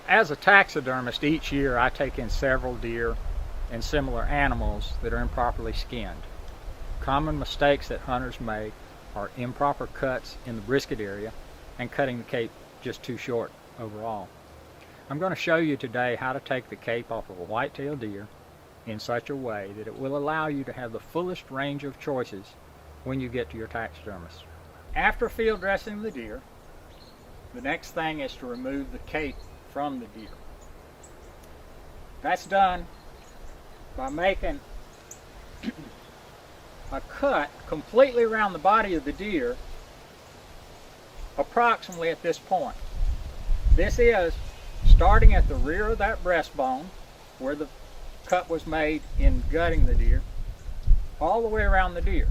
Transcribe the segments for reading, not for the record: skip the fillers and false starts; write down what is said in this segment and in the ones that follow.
As a taxidermist, each year I take in several deer and similar animals that are improperly skinned. Common mistakes that hunters make are improper cuts in the brisket area and cutting the cape just too short overall. I'm going to show you today how to take the cape off of a white-tailed deer in such a way that it will allow you to have the fullest range of choices when you get to your taxidermist. After field dressing the deer, the next thing is to remove the cape from the deer. That's done by making a cut completely around the body of the deer, approximately at this point. This is starting at the rear of that breastbone where the cut was made in gutting the deer, all the way around the deer.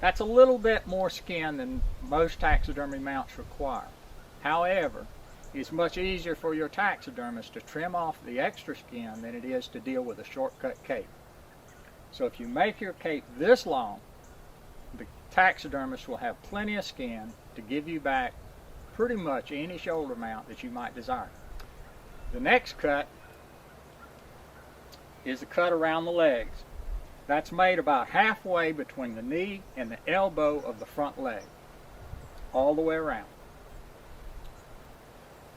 That's a little bit more skin than most taxidermy mounts require. However, it's much easier for your taxidermist to trim off the extra skin than it is to deal with a shortcut cape. So if you make your cape this long, the taxidermist will have plenty of skin to give you back pretty much any shoulder mount that you might desire. The next cut is the cut around the legs. That's made about halfway between the knee and the elbow of the front leg, all the way around.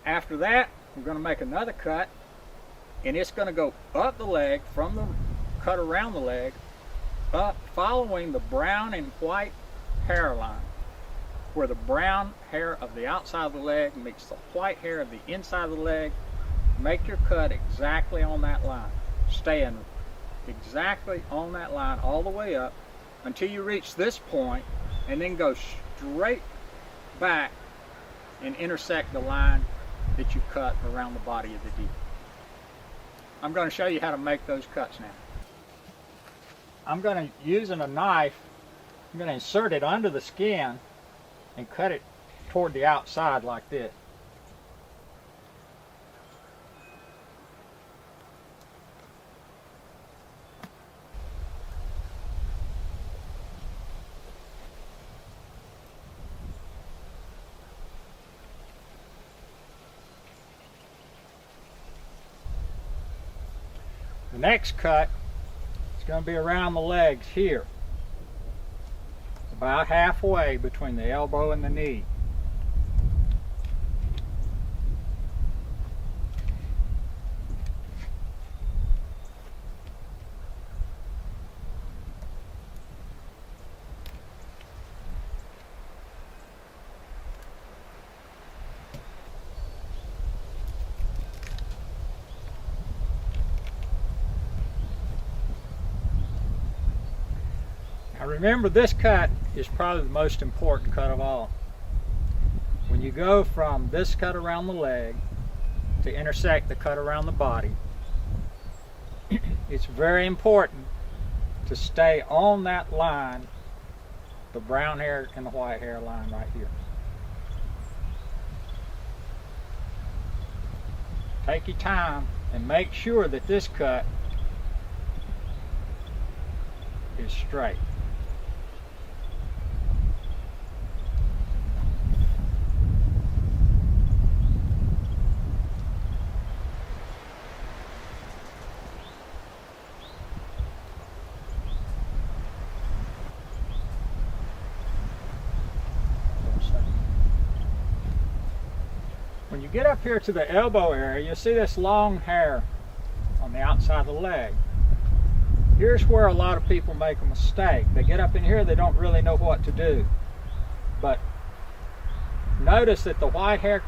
After that, we're going to make another cut, and it's going to go up the leg from the cut around the leg, up following the brown and white hairline, where the brown hair of the outside of the leg meets the white hair of the inside of the leg. Make your cut exactly on that line, staying exactly on that line all the way up until you reach this point, and then go straight back and intersect the line that you cut around the body of the deer. I'm going to show you how to make those cuts now. I'm going to, using a knife, I'm going to insert it under the skin and cut it toward the outside like this. The next cut is going to be around the legs here, about halfway between the elbow and the knee. Now remember, this cut is probably the most important cut of all. When you go from this cut around the leg to intersect the cut around the body, it's very important to stay on that line, the brown hair and the white hair line right here. Take your time and make sure that this cut is straight. When you get up here to the elbow area, you'll see this long hair on the outside of the leg. Here's where a lot of people make a mistake. They get up in here, they don't really know what to do. But notice that the white hair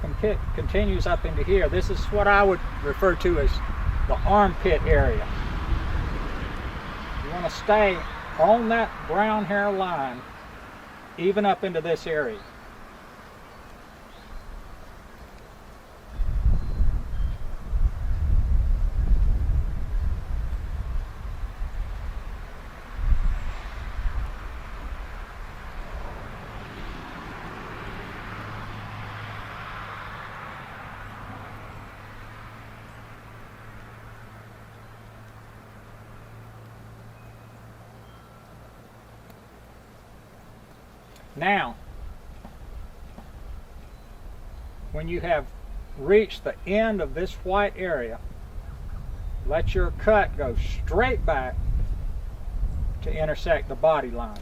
continues up into here. This is what I would refer to as the armpit area. You want to stay on that brown hair line, even up into this area. Now, when you have reach the end of this white area, let your cut go straight back to intersect the body line.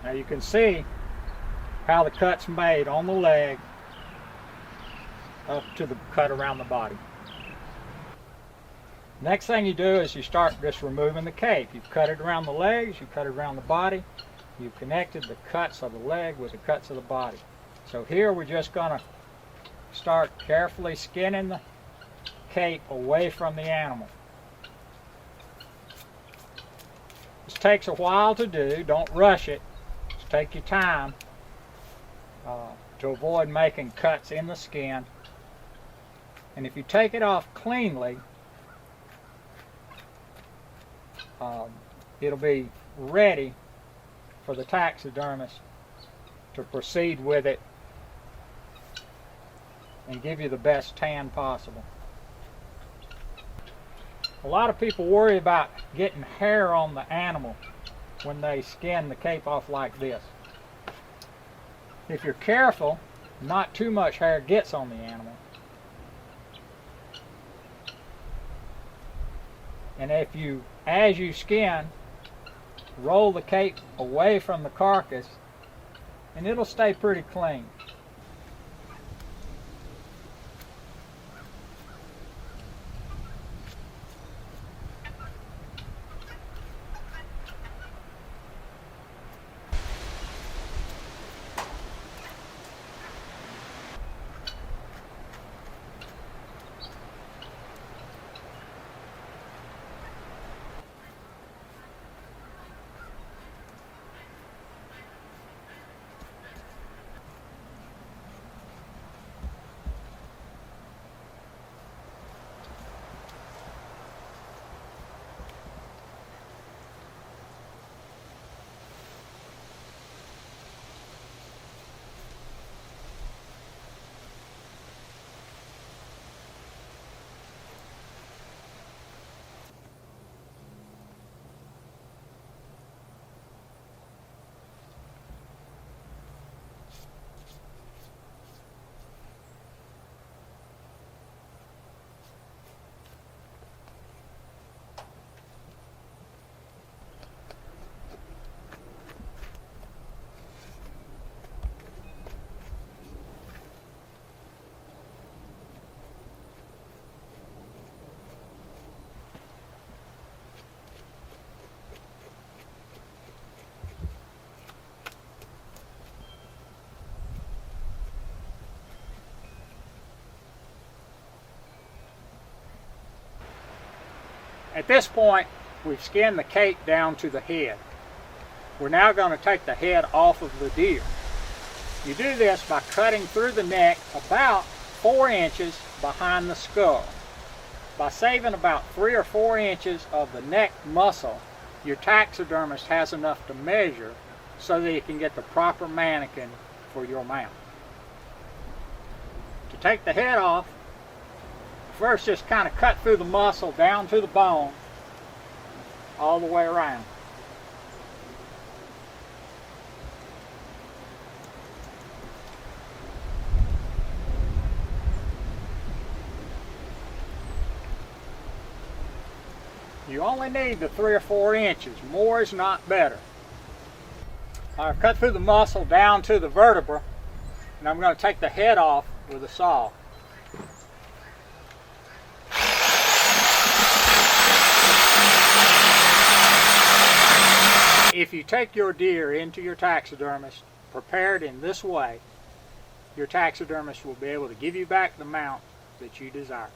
Now you can see how the cut's made on the leg up to the cut around the body. Next thing you do is you start just removing the cape. You've cut it around the legs, you cut it around the body, you've connected the cuts of the leg with the cuts of the body. So here we're just going to start carefully skinning the cape away from the animal. This takes a while to do, don't rush it. Take your time to avoid making cuts in the skin. And if you take it off cleanly, it'll be ready for the taxidermist to proceed with it and give you the best tan possible. A lot of people worry about getting hair on the animal when they skin the cape off like this. If you're careful, not too much hair gets on the animal. And if you, as you skin, roll the cape away from the carcass, and it'll stay pretty clean. At this point, we've skinned the cape down to the head. We're now going to take the head off of the deer. You do this by cutting through the neck about 4 inches behind the skull. By saving about 3 or 4 inches of the neck muscle, your taxidermist has enough to measure so that you can get the proper mannequin for your mount. To take the head off, first just kind of cut through the muscle down to the bone all the way around. You only need the 3 or 4 inches. More is not better. I've cut through the muscle down to the vertebra, and I'm going to take the head off with a saw. If you take your deer into your taxidermist prepared in this way, your taxidermist will be able to give you back the mount that you desire.